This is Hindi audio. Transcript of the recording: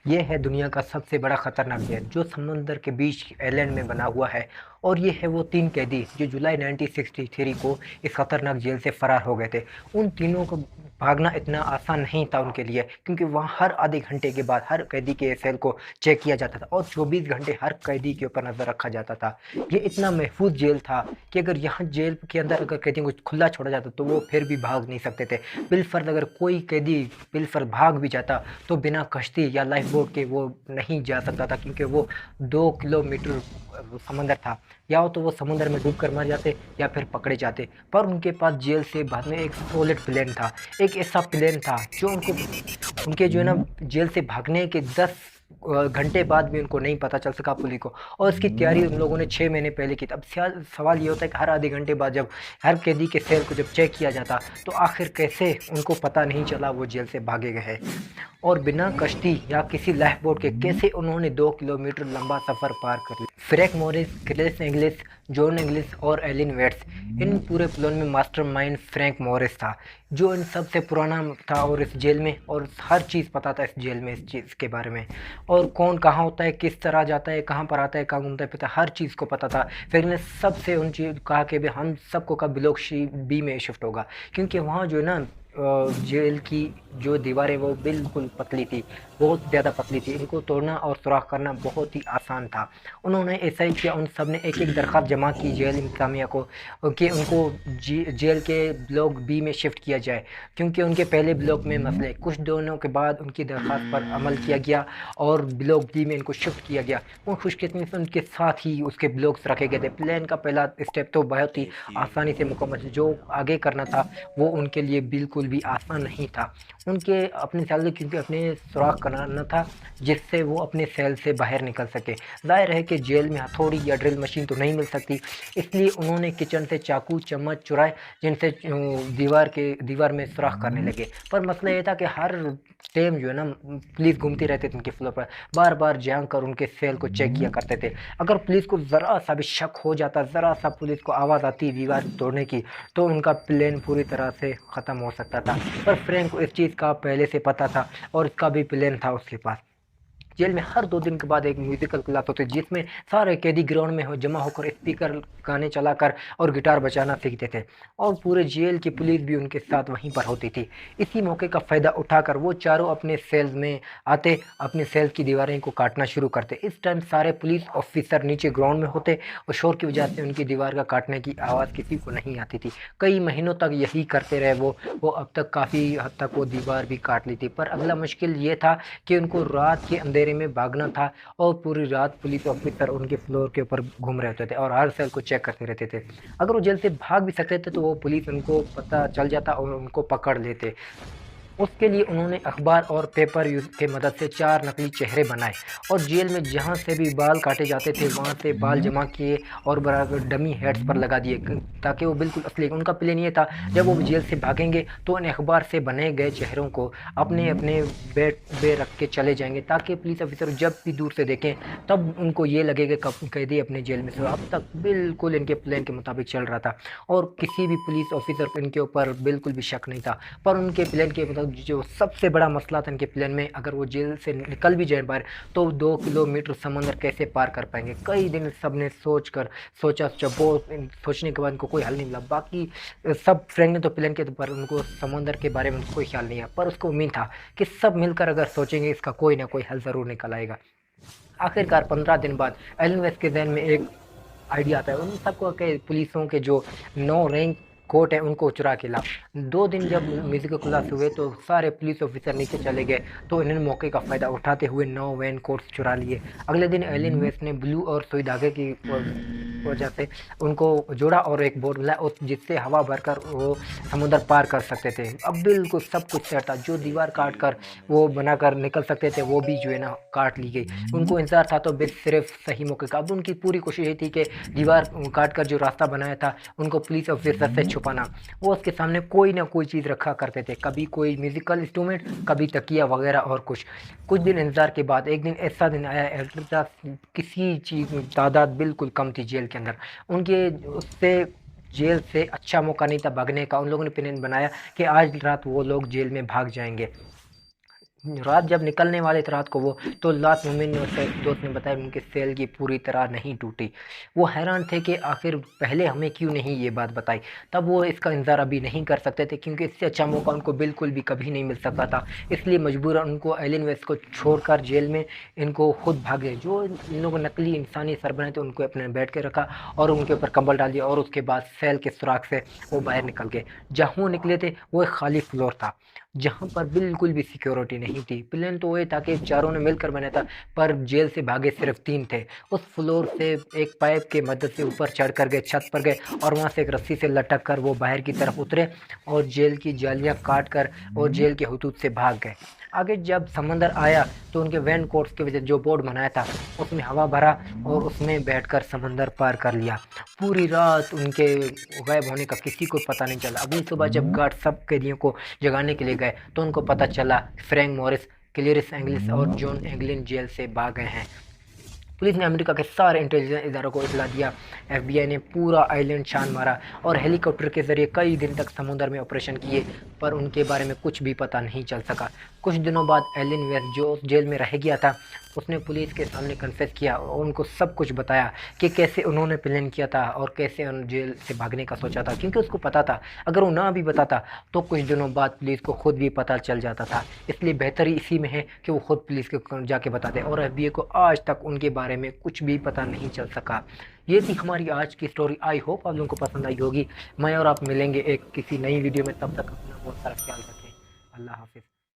ये है दुनिया का सबसे बड़ा खतरनाक जेल जो समुंदर के बीच आइलैंड में बना हुआ है। और ये है वो 3 कैदी जो जुलाई 1963 को इस खतरनाक जेल से फरार हो गए थे। उन तीनों को भागना इतना आसान नहीं था उनके लिए, क्योंकि वहाँ हर आधे घंटे के बाद हर कैदी के सेल को चेक किया जाता था और 24 घंटे हर कैदी के ऊपर नज़र रखा जाता था। ये इतना महफूज जेल था कि अगर यहाँ जेल के अंदर अगर कैदियों को खुला छोड़ा जाता तो वो फिर भी भाग नहीं सकते थे। बिलफर्ज अगर कोई कैदी बिलफर्ज भाग भी जाता तो बिना कश्ती या लाइफ बोट के वो नहीं जा सकता था, क्योंकि वो 2 किलोमीटर समंदर था। या तो वो समुद्र में डूब कर मर जाते या फिर पकड़े जाते। पर उनके पास जेल से भागने एक सॉलिड प्लान था, एक ऐसा प्लान था जो उनको उनके जो है ना जेल से भागने के 10 घंटे बाद भी उनको नहीं पता चल सका पुलिस को। और इसकी तैयारी उन लोगों ने 6 महीने पहले की थी। अब सवाल ये होता है कि हर आधे घंटे बाद जब हर कैदी के सेल को जब चेक किया जाता तो आखिर कैसे उनको पता नहीं चला वो जेल से भागे गए हैं। और बिना कश्ती या किसी लाइफ बोट के कैसे उन्होंने 2 किलोमीटर लंबा सफर पार कर लिया। Frank Morris, Chris Anglin, John Anglin और एलिन वेट्स, इन पूरे प्लान में मास्टरमाइंड फ्रैंक मॉरिस था, जो इन सबसे पुराना था और इस जेल में और हर चीज़ पता था इस जेल में, इस चीज़ के बारे में। और कौन कहाँ होता है, किस तरह जाता है, कहाँ पर आता है, कहाँ घूमता है फिरता है, हर चीज़ को पता था। फिर ने सबसे उन चीज़ कहा कि भाई हम सबको कब ब्लॉक सी बी में शिफ्ट होगा, क्योंकि वहाँ जो है ना जेल की जो दीवारें वो बिल्कुल पतली थी, बहुत ज़्यादा पतली थी। इनको तोड़ना और सुराख करना बहुत ही आसान था। उन्होंने ऐसा ही किया, उन सब ने एक एक दरख्वास्त जमा की जेल इंतज़ामिया को कि उनको जेल के ब्लॉक बी में शिफ्ट किया जाए, क्योंकि उनके पहले ब्लॉक में मसले। कुछ दिनों के बाद उनकी दरख्वास्त पर अमल किया गया और ब्लॉक बी में इनको शिफ्ट किया गया। वो खुशकिस्मती से उनके साथ ही उसके ब्लॉक्स रखे गए थे। प्लान का पहला स्टेप तो बहुत ही आसानी से मुकम्मल, जो आगे करना था वो उनके लिए बिल्कुल भी आसान नहीं था। उनके अपने सेल क्योंकि अपने सुराख कराना था जिससे वो अपने सेल से बाहर निकल सके। जाहिर है कि जेल में हथौड़ी या ड्रिल मशीन तो नहीं मिल सकती, इसलिए उन्होंने किचन से चाकू चम्मच चुराए जिनसे दीवार में सुराख करने लगे। पर मसला ये था कि हर टाइम जो है ना पुलिस घूमती रहती थी उनके फ्लोर पर, बार बार झांक कर उनके सेल को चेक किया करते थे। अगर पुलिस को ज़रा सा भी शक हो जाता, ज़रा सा पुलिस को आवाज़ आती दीवार तोड़ने की, तो उनका प्लान पूरी तरह से ख़त्म हो सकता था। पर फ्रैंक को इस चीज़ का पहले से पता था और इसका भी प्लान था उसके पास। जेल में हर 2 दिन के बाद एक म्यूजिकल क्लास होती जिसमें सारे कैदी ग्राउंड में जमा होकर स्पीकर गाने चलाकर और गिटार बजाना सीखते थे। और पूरे जेल की पुलिस भी उनके साथ वहीं पर होती थी। इसी मौके का फ़ायदा उठाकर वो चारों अपने सेल्स में आते, अपने सेल्स की दीवारें को काटना शुरू करते। इस टाइम सारे पुलिस ऑफिसर नीचे ग्राउंड में होते और शोर की वजह से उनकी दीवार का काटने की आवाज़ किसी को नहीं आती थी। कई महीनों तक यही करते रहे वो अब तक काफ़ी हद तक वो दीवार भी काट ली थी। पर अगला मुश्किल ये था कि उनको रात के अंधेरे में भागना था और पूरी रात पुलिस ऑफिसर उनके फ्लोर के ऊपर घूम रहे होते थे और हर सेल को चेक करते रहते थे। अगर वो जेल से भाग भी सकते थे तो वो पुलिस उनको पता चल जाता और उनको पकड़ लेते। उसके लिए उन्होंने अखबार और पेपर यूज़ की मदद से 4 नकली चेहरे बनाए और जेल में जहाँ से भी बाल काटे जाते थे वहाँ से बाल जमा किए और बराबर डमी हेड्स पर लगा दिए, ताकि वो बिल्कुल असली। उनका प्लान ये था जब वो जेल से भागेंगे तो उन अखबार से बने गए चेहरों को अपने अपने बेड पे रख के चले जाएंगे, ताकि पुलिस ऑफिसर जब भी दूर से देखें तब उनको ये लगेगा कि कैदी अपने जेल में से। अब तक बिल्कुल इनके प्लान के मुताबिक चल रहा था और किसी भी पुलिस ऑफिसर को इनके ऊपर बिल्कुल भी शक नहीं था। पर उनके प्लान के मतलब जो सबसे बड़ा मसला था इनके प्लान में, अगर वो जेल से निकल भी जाए बाहर तो 2 किलोमीटर समंदर कैसे पार कर पाएंगे। कई दिन सब ने सोचा बहुत सोचने के बाद उनको कोई हल नहीं मिला। बाकी सब फ्रेंड ने तो प्लान के पर उनको समंदर के बारे में कोई ख्याल नहीं है, पर उसको उम्मीद था कि सब मिलकर अगर सोचेंगे इसका कोई ना कोई हल ज़रूर निकल आएगा। आखिरकार 15 दिन बाद एलन वेस्ट के जहन में एक आइडिया आता है। उन सबको के पुलिसों के जो 9 रैंक कोट है उनको चुरा के ला। 2 दिन जब म्यूजिकल क्लास हुए तो सारे पुलिस ऑफिसर नीचे चले गए, तो इन्होंने मौके का फ़ायदा उठाते हुए 9 वैन कोट्स चुरा लिए। अगले दिन एलिन वेस्ट ने ब्लू और सुई धागे की वजह से उनको जोड़ा और एक बोर्ड मिला जिससे हवा भरकर वो समुद्र पार कर सकते थे। अब बिल्कुल सब कुछ सेट था, जो दीवार काट कर वो बनाकर निकल सकते थे वो भी जो है ना काट ली गई। उनको इंतजार था तो बस सिर्फ सही मौके का। अब उनकी पूरी कोशिश ये थी कि दीवार काट कर जो रास्ता बनाया था उनको पुलिस ऑफिसर से छुपाना। वो उसके सामने कोई ना कोई चीज़ रखा करते थे, कभी कोई म्यूजिकल इंस्ट्रूमेंट, कभी तकिया वगैरह और कुछ दिन इंतजार के बाद एक दिन ऐसा दिन आया, किसी चीज़ तादाद बिल्कुल कम थी जेल के अंदर। उनके उससे जेल से अच्छा मौका नहीं था भागने का। उन लोगों ने प्लान बनाया कि आज रात वो लोग जेल में भाग जाएंगे। रात जब निकलने वाले थे रात को वो, तो लात मोमिन ने उसके दोस्त ने बताया उनके सेल की पूरी तरह नहीं टूटी। वो हैरान थे कि आखिर पहले हमें क्यों नहीं ये बात बताई। तब वो इसका इंतज़ार अभी नहीं कर सकते थे, क्योंकि इससे अच्छा मौका उनको बिल्कुल भी कभी नहीं मिल सकता था। इसलिए मजबूरन उनको एलन वेस्ट को छोड़कर जेल में इनको खुद भागे। जो इन लोगों नकली इंसानी सर बने थे उनको अपने बैठ के रखा और उनके ऊपर कंबल डाल दिया, और उसके बाद सेल के सुराख से वो बाहर निकल गए। जहाँ वो निकले थे वो एक खाली फ्लोर था, जहाँ पर बिल्कुल भी सिक्योरिटी नहीं थी। प्लान तो ये था कि चारों ने मिलकर बना था, पर जेल से भागे सिर्फ 3 थे। उस फ्लोर से एक पाइप के मदद से ऊपर चढ़ कर गए, छत पर गए, और वहाँ से एक रस्सी से लटक कर वो बाहर की तरफ उतरे और जेल की जालियाँ काट कर और जेल के हदूद से भाग गए। आगे जब समंदर आया तो उनके वैन कोर्स के वजह जो बोर्ड बनाया था उसमें हवा भरा और उसमें बैठकर समंदर पार कर लिया। पूरी रात उनके गायब होने का किसी को पता नहीं चला। अगली सुबह जब गार्ड सब कैदियों को जगाने के लिए गए तो उनको पता चला फ्रैंक मॉरिस, क्लेरिस एंग्लिस और जॉन एंग्लिन जेल से भाग गए हैं। पुलिस ने अमेरिका के सारे इंटेलिजेंस इदारों को इतला दिया। एफबीआई ने पूरा आइलैंड छान मारा और हेलीकॉप्टर के जरिए कई दिन तक समुद्र में ऑपरेशन किए, पर उनके बारे में कुछ भी पता नहीं चल सका। कुछ दिनों बाद एलन वेस्ट जो जेल में रह गया था उसने पुलिस के सामने कन्फेस किया और उनको सब कुछ बताया कि कैसे उन्होंने प्लान किया था और कैसे उन जेल से भागने का सोचा था, क्योंकि उसको पता था अगर वो ना भी बताता तो कुछ दिनों बाद पुलिस को खुद भी पता चल जाता था। इसलिए बेहतरी इसी में है कि वो खुद पुलिस को जाके बता दे, और एफबीआई को आज तक उनके बारे में कुछ भी पता नहीं चल सका। ये थी हमारी आज की स्टोरी। आई होप आप लोगों को पसंद आई होगी। मैं और आप मिलेंगे एक किसी नई वीडियो में, तब तक अपना बहुत सारा ख्याल रखें। अल्लाह हाफिज़।